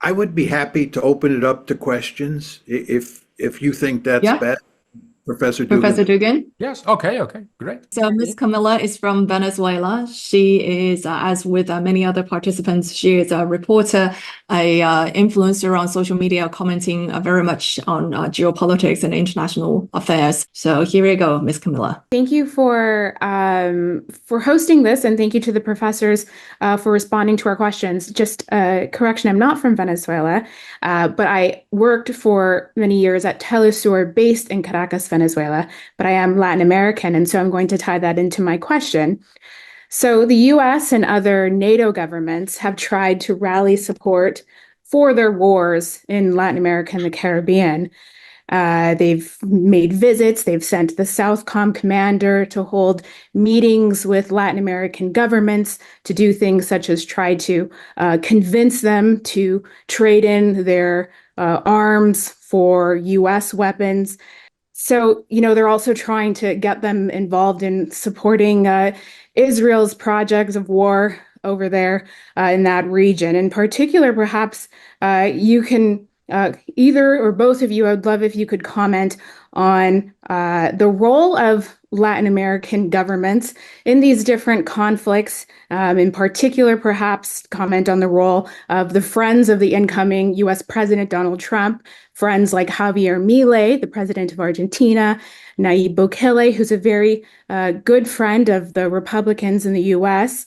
I would be happy to open it up to questions if you think that's best. Professor Dugan. Professor Dugan? Yes, okay, great. So Ms. Camilla is from Venezuela. She is, as with many other participants, she is a reporter, a influencer on social media, commenting very much on geopolitics and international affairs. So here you go, Ms. Camilla. Thank you for hosting this, and thank you to the professors for responding to our questions. Just a correction, I'm not from Venezuela, but I worked for many years at Telesur based in Caracas, Venezuela, but I am Latin American, and so I'm going to tie that into my question. So the US and other NATO governments have tried to rally support for their wars in Latin America and the Caribbean. They've made visits, they've sent the Southcom commander to hold meetings with Latin American governments to do things such as try to convince them to trade in their arms for US weapons. So, they're also trying to get them involved in supporting Israel's projects of war over there in that region. In particular, perhaps you can, either or both of you, I would love if you could comment on the role of Latin American governments in these different conflicts. In particular, perhaps comment on the role of the friends of the incoming US President Donald Trump, friends like Javier Milei, the president of Argentina, Nayib Bukele, who's a very good friend of the Republicans in the US.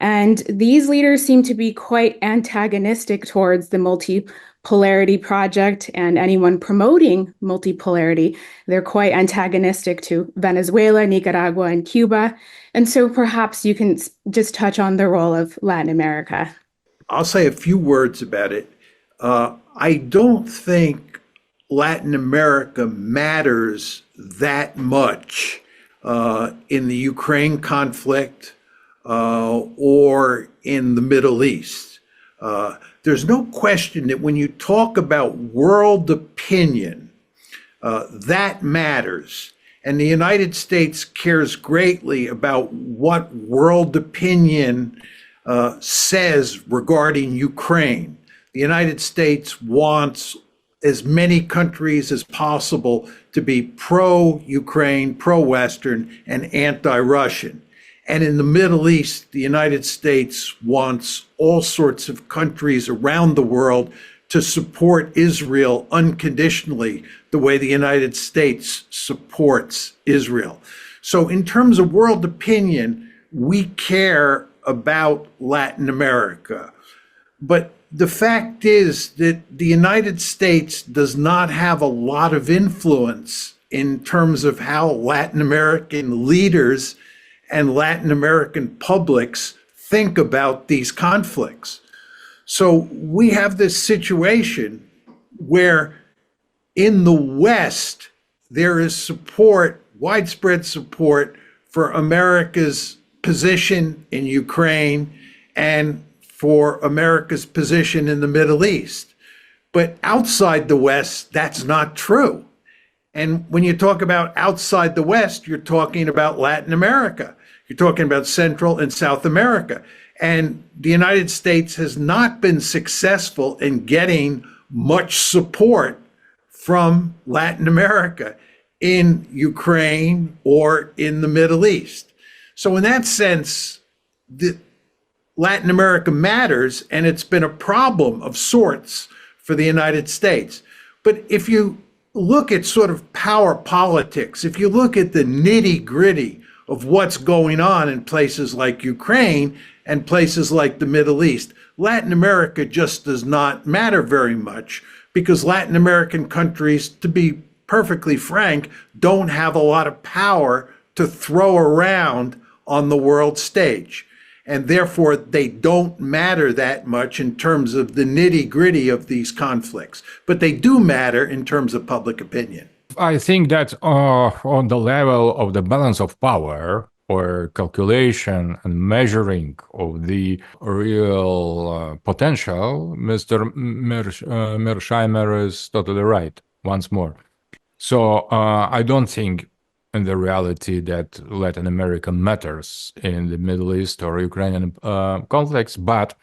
And these leaders seem to be quite antagonistic towards the multipolarity project and anyone promoting multipolarity. They're quite antagonistic to Venezuela, Nicaragua, and Cuba. And so perhaps you can just touch on the role of Latin America. I'll say a few words about it. I don't think Latin America matters that much in the Ukraine conflict or in the Middle East. There's no question that when you talk about world opinion, that matters. And the United States cares greatly about what world opinion says regarding Ukraine. The United States wants as many countries as possible to be pro-Ukraine, pro-Western, and anti-Russian. And in the Middle East, the United States wants all sorts of countries around the world to support Israel unconditionally, the way the United States supports Israel. So in terms of world opinion, we care about Latin America. But the fact is that the United States does not have a lot of influence in terms of how Latin American leaders and Latin American publics think about these conflicts. So we have this situation where in the West, there is support, widespread support for America's position in Ukraine and for America's position in the Middle East. But outside the West, that's not true. And when you talk about outside the West, you're talking about Latin America. You're talking about Central and South America. And the United States has not been successful in getting much support from Latin America in Ukraine or in the Middle East. So in that sense, Latin America matters, and it's been a problem of sorts for the United States. But if you look at sort of power politics, if you look at the nitty-gritty of what's going on in places like Ukraine and places like the Middle East, Latin America just does not matter very much, because Latin American countries, to be perfectly frank, don't have a lot of power to throw around on the world stage. And therefore, they don't matter that much in terms of the nitty-gritty of these conflicts. But they do matter in terms of public opinion. I think that on the level of the balance of power or calculation and measuring of the real potential, Mr. Mearsheimer is totally right, once more. So I don't think in the reality that Latin America matters in the Middle East or Ukrainian conflicts, but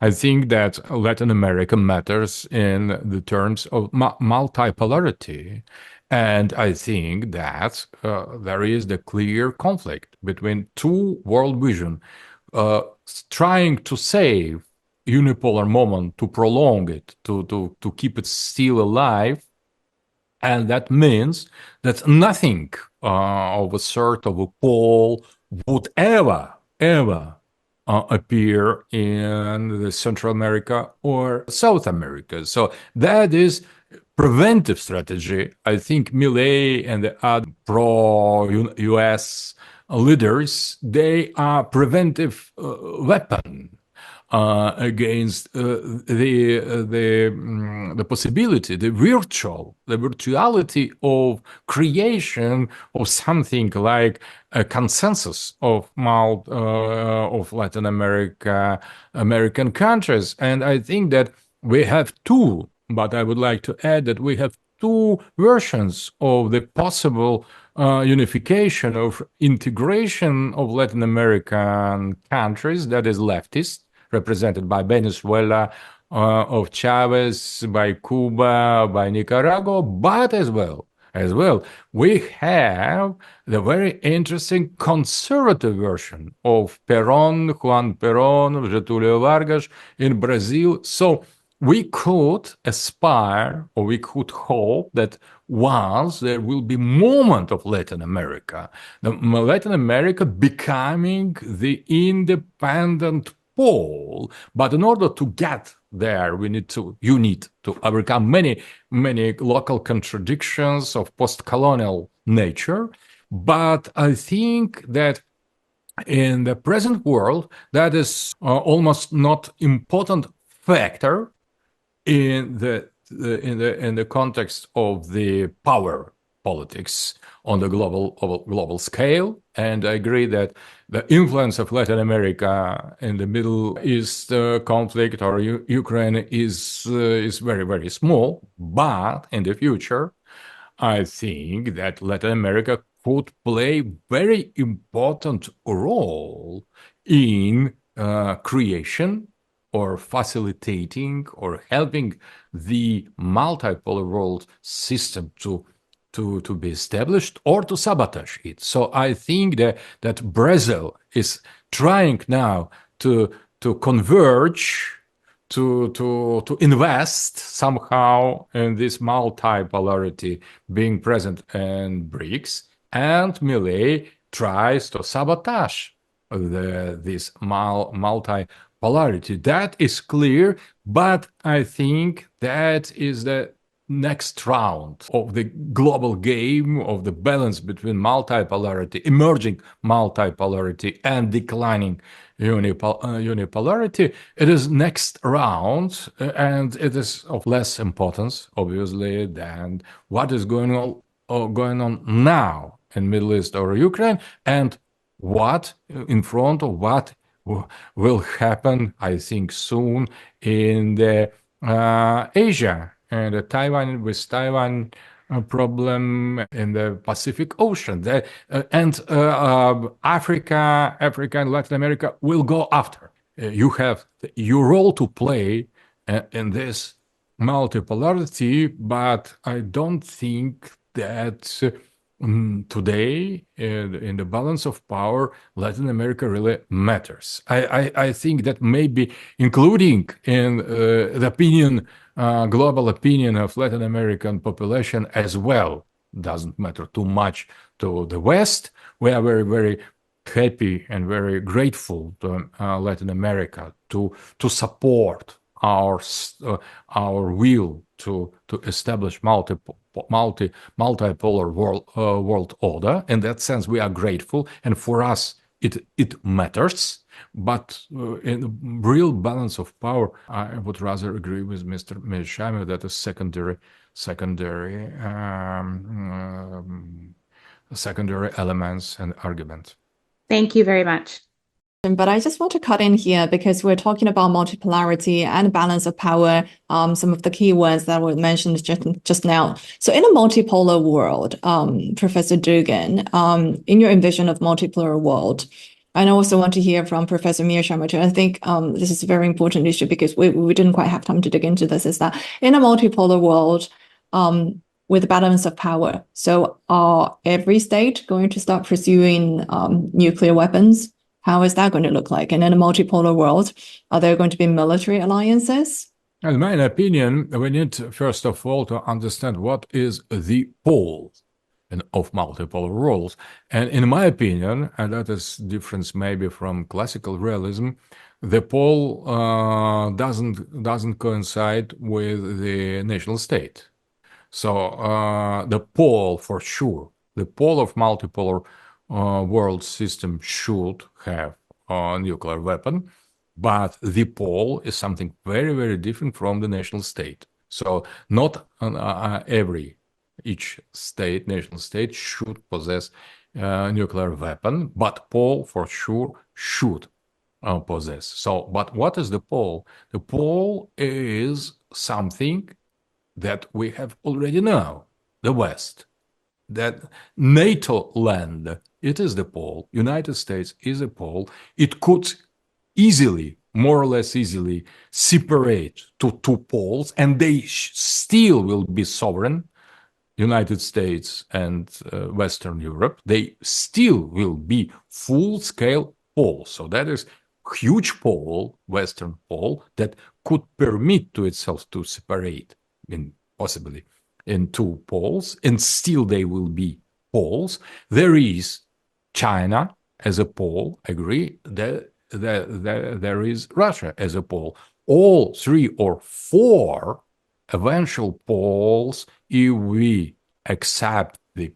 I think that Latin America matters in the terms of multipolarity. And I think that there is the clear conflict between two world vision, trying to save unipolar moment, to prolong it, to keep it still alive. And that means that nothing of a sort of a pole would ever appear in the Central America or South America. So that is preventive strategy. I think Milei and the other pro-US leaders, they are preventive weapon against the possibility, the virtuality of creation of something like a consensus of Latin American countries. And I think that we have two, but I would like to add that we have two versions of the possible unification of integration of Latin American countries, that is leftist, represented by Venezuela, of Chavez, by Cuba, by Nicaragua, but as well, we have the very interesting conservative version of Juan Perón, Getúlio Vargas in Brazil. So we could aspire, or we could hope that once there will be moment of Latin America, Latin America becoming the independent pole. But in order to get there, you need to overcome many local contradictions of post-colonial nature. But I think that in the present world, that is almost not important factor in the context of the power politics on the global scale. And I agree that the influence of Latin America in the Middle East conflict or Ukraine is very, very small. But in the future, I think that Latin America could play very important role in creation or facilitating or helping the multipolar world system to be established or to sabotage it. So I think that Brazil is trying now to converge, to invest somehow in this multipolarity being present in BRICS, and Milei tries to sabotage this multipolarity. That is clear, but I think that is the next round of the global game of the balance between multipolarity, emerging multipolarity, and declining unipolarity. It is next round, and it is of less importance, obviously, than what is going on now in Middle East or Ukraine, and what in front of what will happen, I think, soon in the Asia. And Taiwan problem in the Pacific Ocean, and Africa and Latin America will go after. You have your role to play in this multipolarity, but I don't think that today in the balance of power, Latin America really matters. I think that maybe including in the opinion, global opinion of Latin American population as well doesn't matter too much to the West. We are very, very happy and very grateful to Latin America to support our will to establish multipolar world order. In that sense, we are grateful, and for us, it matters. But in real balance of power, I would rather agree with Mr. Misjudgment that is secondary elements and argument. Thank you very much. But I just want to cut in here because we're talking about multipolarity and balance of power, some of the key words that were mentioned just now. So in a multipolar world, Professor Dugan, in your envision of multipolar world, And I also want to hear from Professor Mearsheimer too. I think this is a very important issue because we didn't quite have time to dig into this, is that in a multipolar world, with the balance of power, so are every state going to start pursuing nuclear weapons? How is that going to look like? And in a multipolar world, are there going to be military alliances? In my opinion, we need first of all to understand what is the pole of multipolar worlds. And in my opinion, and that is difference maybe from classical realism, the pole doesn't coincide with the national state. So the pole, for sure, the pole of multipolar world system should have a nuclear weapon, but the pole is something very, very different from the national state. So not each state, national state, should possess a nuclear weapon, but pole for sure should possess. So, but what is the pole? The pole is something that we have already now, the West, that NATO land, it is the pole, United States is a pole. It could easily, more or less easily, separate to two poles, and they still will be sovereign, United States and Western Europe. They still will be full-scale poles. So that is huge pole, Western pole, that could permit to itself to separate possibly in two poles, and still they will be poles. There is China as a pole, agree, there is Russia as a pole. All 3 or 4 eventual poles, if we accept the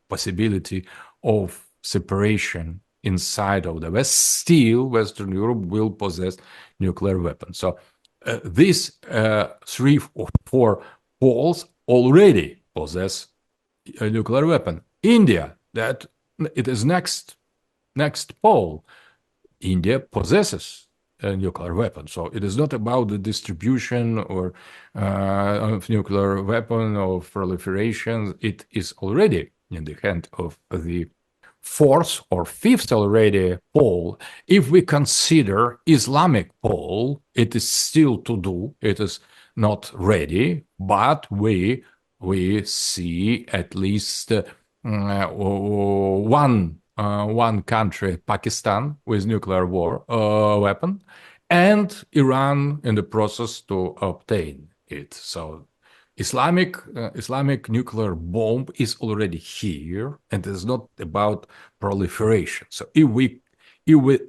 possibility of separation inside of the West, still Western Europe will possess nuclear weapons. So these 3 or 4 poles already possess a nuclear weapon. India, that it is next pole. India possesses a nuclear weapon. So it is not about the distribution or of nuclear weapon or proliferation. It is already in the hand of the 4th or 5th already pole. If we consider Islamic pole, it is still to do. It is not ready, but we see at least one country, Pakistan, with nuclear weapon, and Iran in the process to obtain it. So Islamic nuclear bomb is already here, and it's not about proliferation. So if we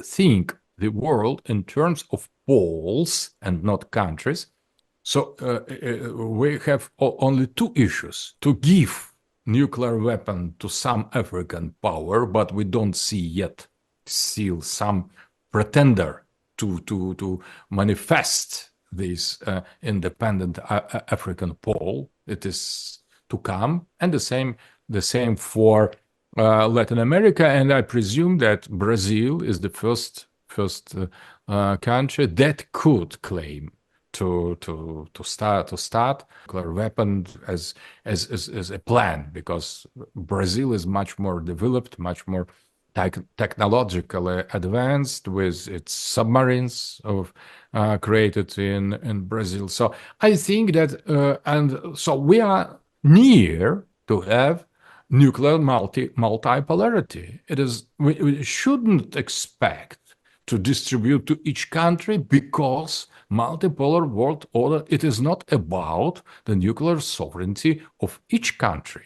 think the world in terms of poles and not countries, so we have only 2 issues: to give nuclear weapon to some African power, but we don't see yet still some pretender to manifest this independent African pole. It is to come, and the same for Latin America. And I presume that Brazil is the first country that could claim to start nuclear weapon as a plan, because Brazil is much more developed, much more technologically advanced with its submarines created in Brazil. So I think that and so we are near to have nuclear multipolarity. It is we shouldn't expect to distribute to each country, because multipolar world order, it is not about the nuclear sovereignty of each country.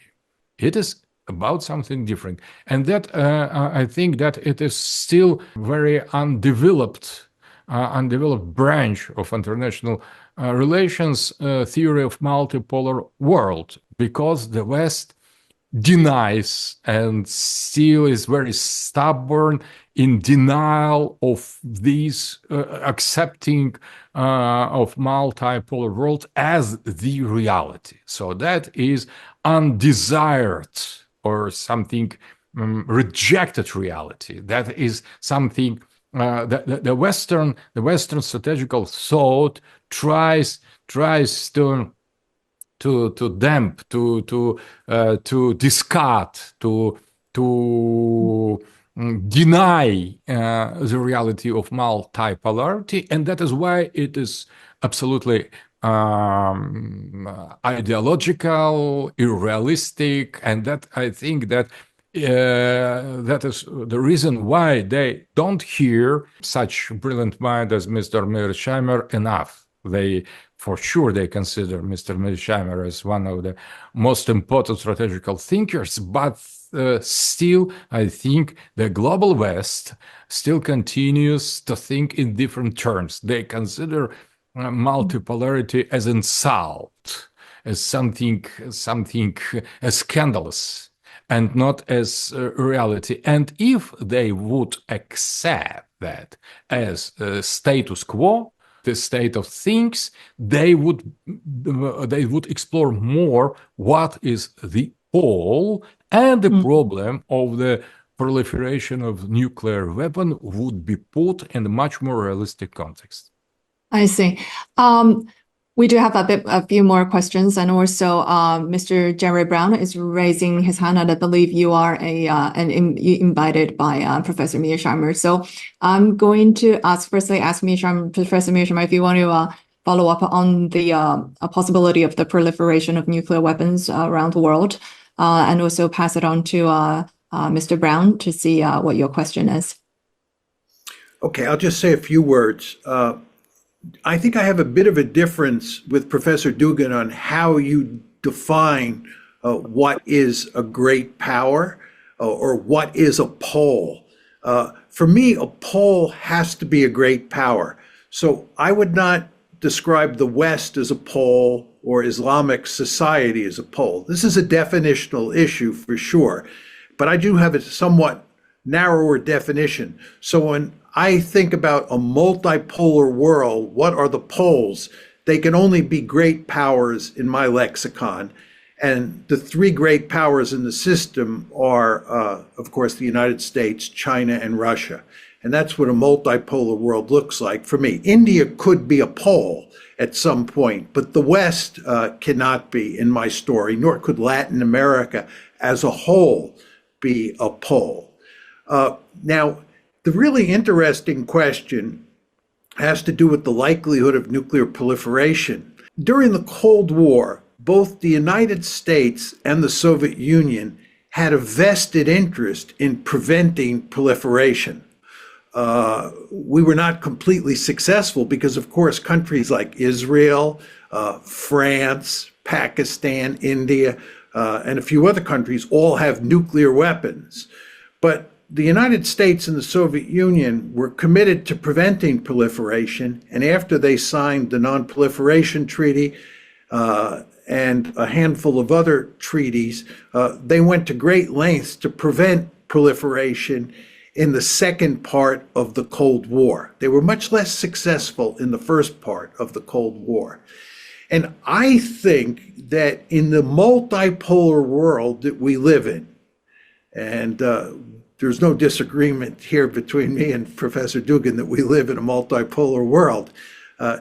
It is about something different. And that I think that it is still very undeveloped branch of international relations theory of multipolar world, because the West denies and still is very stubborn in denial of these accepting of multipolar world as the reality. So that is undesired or something rejected reality. That is something the Western strategical thought tries to damp, to discard, to deny the reality of multipolarity, and that is why it is absolutely ideological, unrealistic, and that I think that that is the reason why they don't hear such brilliant mind as Mr. Mearsheimer enough. For sure, they consider Mr. Mearsheimer as one of the most important strategical thinkers, but still, I think the global West still continues to think in different terms. They consider multipolarity as insult, as something as scandalous, and not as reality. And if they would accept that as status quo, the state of things, they would explore more what is the pole, and the problem of the proliferation of nuclear weapon would be put in a much more realistic context. I see. We do have a few more questions, and also Mr. Jerry Brown is raising his hand, and I believe you are invited by Professor Mearsheimer. So I'm going to firstly ask Professor Mearsheimer if you want to follow up on the possibility of the proliferation of nuclear weapons around the world, and also pass it on to Mr. Brown to see what your question is. Okay, I'll just say a few words. I think I have a bit of a difference with Professor Dugan on how you define what is a great power or what is a pole. For me, a pole has to be a great power. So I would not describe the West as a pole or Islamic society as a pole. This is a definitional issue for sure, but I do have a somewhat narrower definition. So when I think about a multipolar world, what are the poles? They can only be great powers in my lexicon. And the three great powers in the system are, of course, the United States, China, and Russia. And that's what a multipolar world looks like for me. India could be a pole at some point, but the West cannot be in my story, nor could Latin America as a whole be a pole. Now, the really interesting question has to do with the likelihood of nuclear proliferation. During the Cold War, both the United States and the Soviet Union had a vested interest in preventing proliferation. We were not completely successful because, of course, countries like Israel, France, Pakistan, India, and a few other countries all have nuclear weapons. But the United States and the Soviet Union were committed to preventing proliferation, and after they signed the Non-Proliferation Treaty and a handful of other treaties, they went to great lengths to prevent proliferation in the second part of the Cold War. They were much less successful in the first part of the Cold War. And I think that in the multipolar world that we live in, and there's no disagreement here between me and Professor Dugan that we live in a multipolar world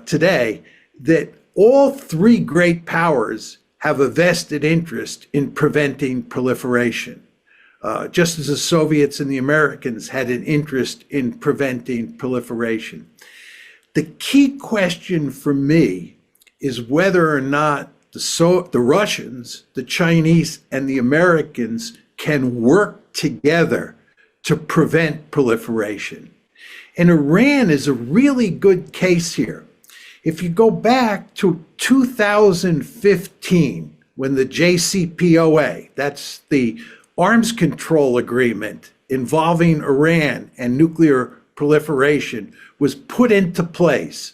today, that all three great powers have a vested interest in preventing proliferation, just as the Soviets and the Americans had an interest in preventing proliferation. The key question for me is whether or not the Russians, the Chinese, and the Americans can work together to prevent proliferation. And Iran is a really good case here. If you go back to 2015, when the JCPOA, that's the arms control agreement involving Iran and nuclear proliferation, was put into place,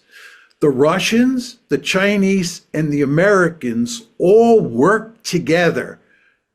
the Russians, the Chinese, and the Americans all worked together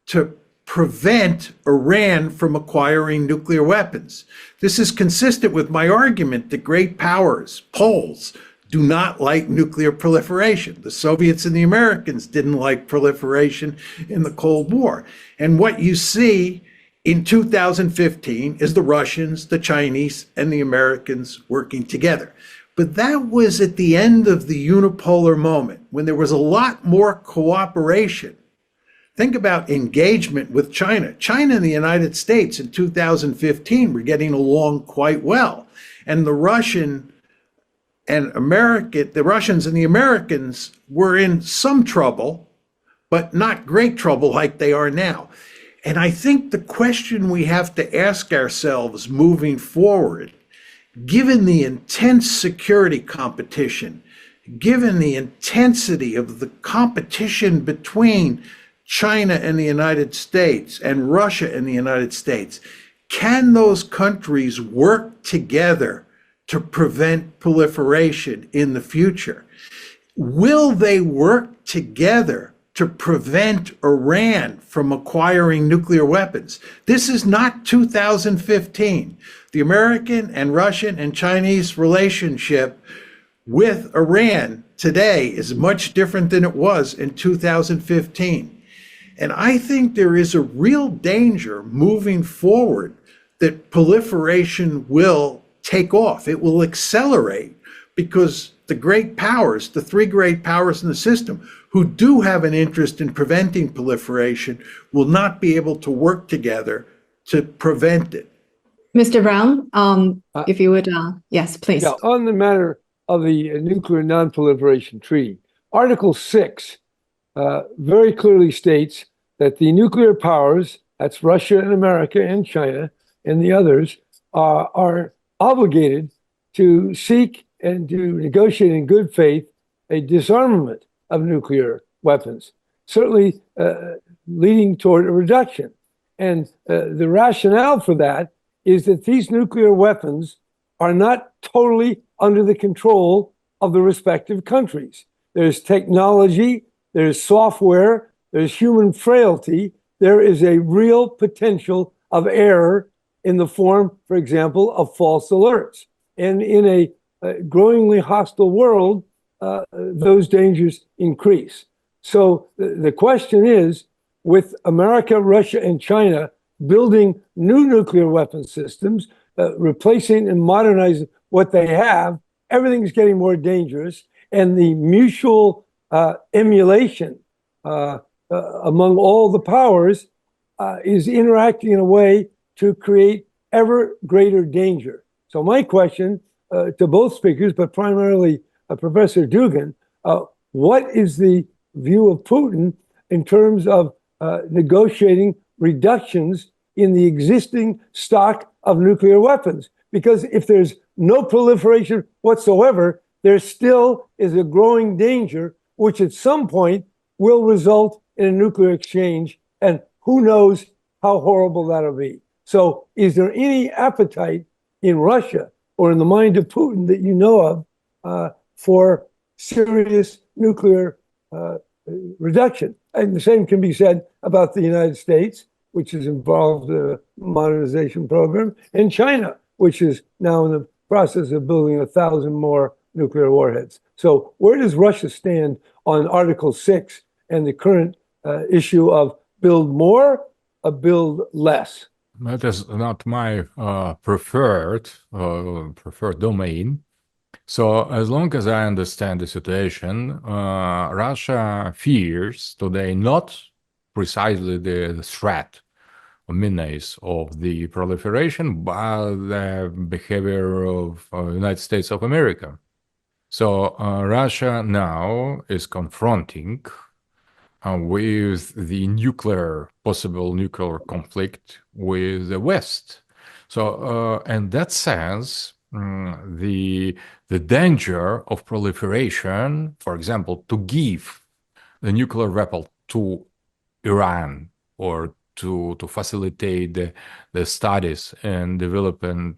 to prevent Iran from acquiring nuclear weapons. This is consistent with my argument that great powers, poles, do not like nuclear proliferation. The Soviets and the Americans didn't like proliferation in the Cold War. And what you see in 2015 is the Russians, the Chinese, and the Americans working together. But that was at the end of the unipolar moment, when there was a lot more cooperation Think about engagement with China. China and the United States in 2015 were getting along quite well. And the Russians and the Americans were in some trouble, but not great trouble like they are now. And I think the question we have to ask ourselves moving forward, given the intense security competition, given the intensity of the competition between China and the United States and Russia and the United States, can those countries work together to prevent proliferation in the future? Will they work together to prevent Iran from acquiring nuclear weapons? This is not 2015. The American and Russian and Chinese relationship with Iran today is much different than it was in 2015. And I think there is a real danger moving forward that proliferation will take off. It will accelerate because the great powers, the three great powers in the system, who do have an interest in preventing proliferation, will not be able to work together to prevent it. Mr. Brown, if you would, yes, please. Yeah, on the matter of the Nuclear Non-Proliferation Treaty, Article 6 very clearly states that the nuclear powers, that's Russia and America and China and the others, are obligated to seek and to negotiate in good faith a disarmament of nuclear weapons, certainly leading toward a reduction. And the rationale for that is that these nuclear weapons are not totally under the control of the respective countries. There's technology, there's software, there's human frailty. There is a real potential of error in the form, for example, of false alerts. And in a growingly hostile world, those dangers increase. So the question is, with America, Russia, and China building new nuclear weapon systems, replacing and modernizing what they have, everything's getting more dangerous. And the mutual emulation among all the powers is interacting in a way to create ever greater danger. So my question to both speakers, but primarily Professor Dugan, what is the view of Putin in terms of negotiating reductions in the existing stock of nuclear weapons? Because if there's no proliferation whatsoever, there still is a growing danger, which at some point will result in a nuclear exchange, and who knows how horrible that'll be. So is there any appetite in Russia or in the mind of Putin that you know of for serious nuclear reduction? And the same can be said about the United States, which is involved in a modernization program, and China, which is now in the process of building 1,000 more nuclear warheads. So where does Russia stand on Article 6 and the current issue of build more or build less? That is not my preferred domain. So as long as I understand the situation, Russia fears today not precisely the threat or menace of the proliferation, but the behavior of United States of America. So Russia now is confronting with the possible nuclear conflict with the West. So in that sense, the danger of proliferation, for example, to give the nuclear weapon to Iran or to facilitate the studies and development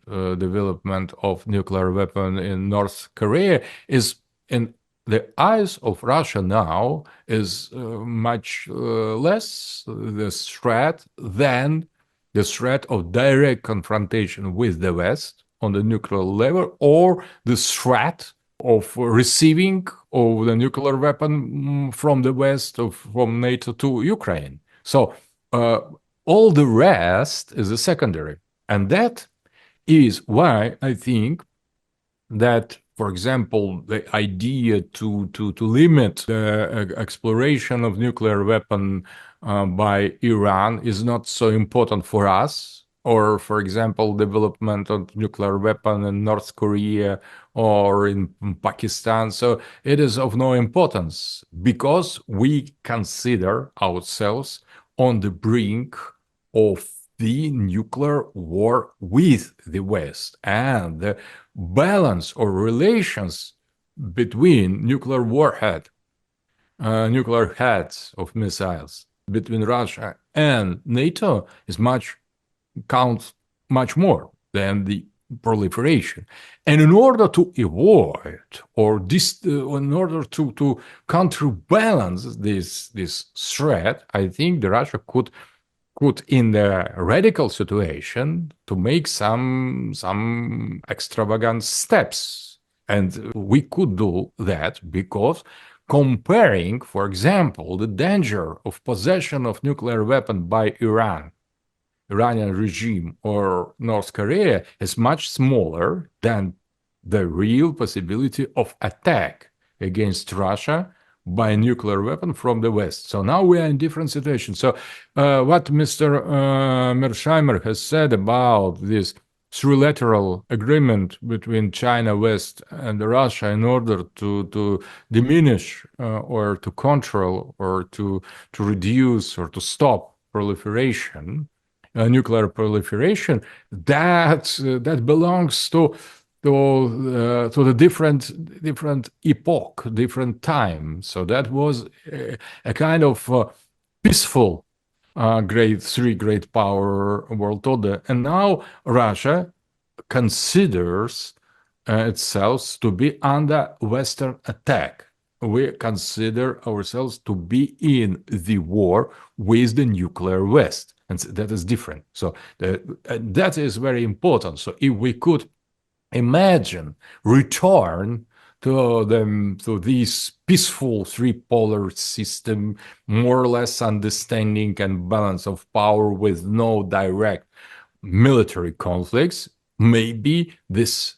of nuclear weapon in North Korea, is in the eyes of Russia now is much less the threat than the threat of direct confrontation with the West on the nuclear level, or the threat of receiving of the nuclear weapon from the West, from NATO to Ukraine. So all the rest is a secondary. And that is why I think that, for example, the idea to limit the exploration of nuclear weapon by Iran is not so important for us, or, for example, development of nuclear weapon in North Korea or in Pakistan. So it is of no importance because we consider ourselves on the brink of the nuclear war with the West, and the balance or relations between nuclear heads of missiles between Russia and NATO counts much more than the proliferation. And in order to avoid or in order to counterbalance this threat, I think the Russia could in the radical situation to make some extravagant steps. And we could do that because comparing, for example, the danger of possession of nuclear weapon by Iranian regime or North Korea is much smaller than the real possibility of attack against Russia by a nuclear weapon from the West. So now we are in different situations. So what Mr. Mearsheimer has said about this trilateral agreement between China, West, and Russia in order to diminish or to control or to reduce or to stop proliferation, nuclear proliferation, that belongs to the different epoch, different time. So that was a kind of peaceful three great power world order. And now Russia considers itself to be under Western attack. We consider ourselves to be in the war with the nuclear West. And that is different. So that is very important. So if we could imagine return to this peaceful three-polar system, more or less understanding and balance of power with no direct military conflicts, maybe this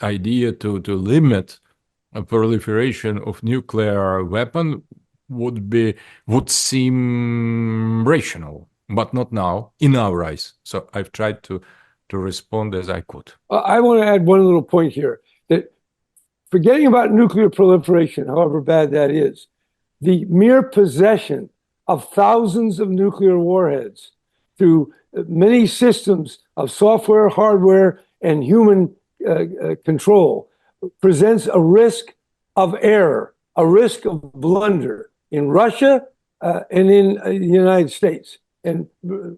idea to limit a proliferation of nuclear weapon would seem rational, but not now in our eyes. So I've tried to respond as I could. I want to add one little point here, that forgetting about nuclear proliferation, however bad that is, the mere possession of thousands of nuclear warheads through many systems of software, hardware, and human control presents a risk of error, a risk of blunder in Russia and in the United States, and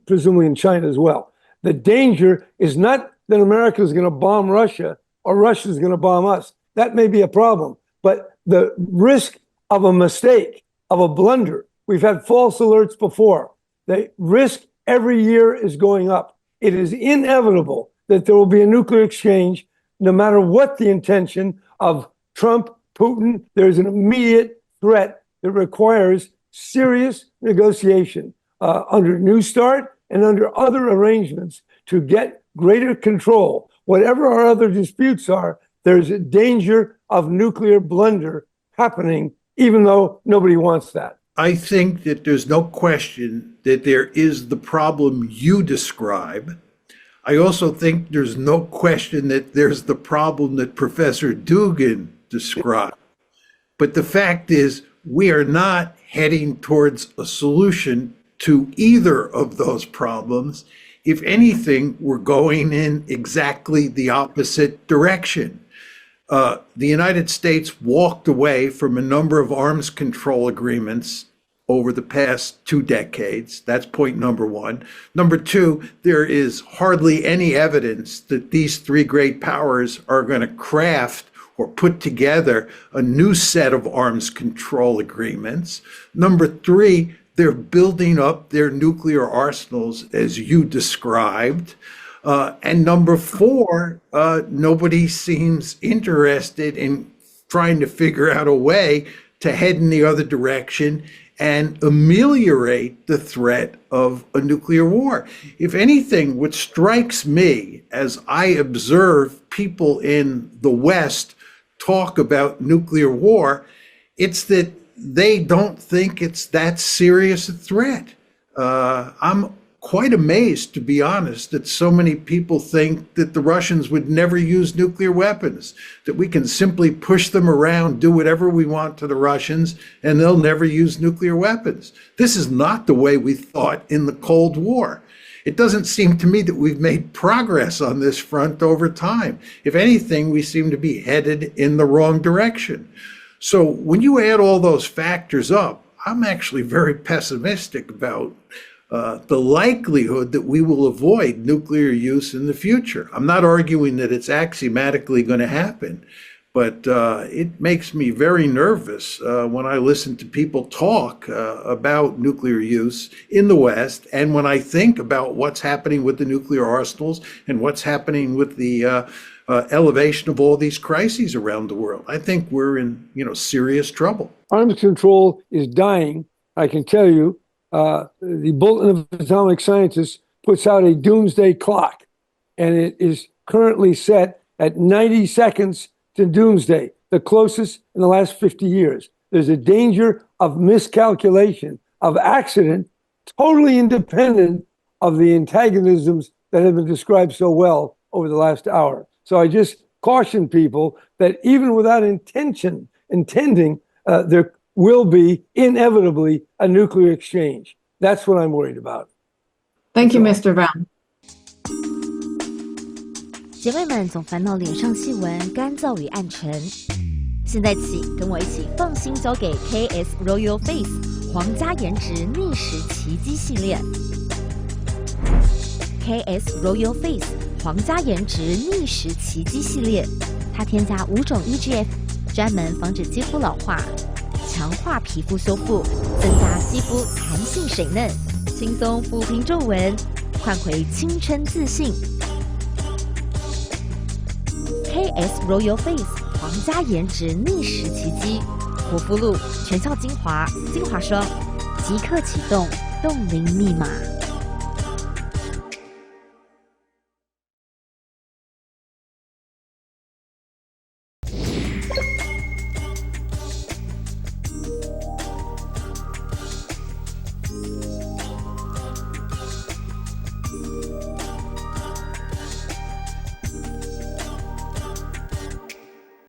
presumably in China as well. The danger is not that America is going to bomb Russia or Russia is going to bomb us. That may be a problem, but the risk of a mistake, of a blunder, we've had false alerts before. The risk every year is going up. It is inevitable that there will be a nuclear exchange, no matter what the intention of Trump, Putin. There's an immediate threat that requires serious negotiation under New START and under other arrangements to get greater control. Whatever our other disputes are, there's a danger of nuclear blunder happening, even though nobody wants that. I think that there's no question that there is the problem you describe. I also think there's no question that there's the problem that Professor Dugan described. But the fact is, we are not heading towards a solution to either of those problems. If anything, we're going in exactly the opposite direction. The United States walked away from a number of arms control agreements over the past 2 decades. That's point number one. Number two, there is hardly any evidence that these three great powers are going to craft or put together a new set of arms control agreements. Number three, they're building up their nuclear arsenals, as you described. And number four, nobody seems interested in trying to figure out a way to head in the other direction and ameliorate the threat of a nuclear war. If anything, what strikes me as I observe people in the West talk about nuclear war, it's that they don't think it's that serious a threat. I'm quite amazed, to be honest, that so many people think that the Russians would never use nuclear weapons, that we can simply push them around, do whatever we want to the Russians, and they'll never use nuclear weapons. This is not the way we thought in the Cold War. It doesn't seem to me that we've made progress on this front over time. If anything, we seem to be headed in the wrong direction. So when you add all those factors up, I'm actually very pessimistic about the likelihood that we will avoid nuclear use in the future. I'm not arguing that it's axiomatically going to happen, but it makes me very nervous when I listen to people talk about nuclear use in the West, and when I think about what's happening with the nuclear arsenals and what's happening with the elevation of all these crises around the world. I think we're in, serious trouble. Arms control is dying. I can tell you, the Bulletin of Atomic Scientists puts out a doomsday clock, and it is currently set at 90 seconds to doomsday, the closest in the last 50 years. There's a danger of miscalculation, of accident, totally independent of the antagonisms that have been described so well over the last hour. So I just caution people that even without intending, there will be inevitably a nuclear exchange. That's what I'm worried about. Thank you, Mr. Brown. 姐妹们总烦恼脸上细纹、干燥与暗沉，现在起跟我一起放心交给 KS Royal Face 皇家颜值逆时奇迹系列。KS Royal Face 皇家颜值逆时奇迹系列，它添加5种 EGF， 专门防止肌肤老化，强化皮肤修复，增加肌肤弹性水嫩，轻松抚平皱纹，换回青春自信。KS Royal Face 皇家颜值逆时奇迹，护肤露、全效精华、精华霜，即刻启动冻龄密码。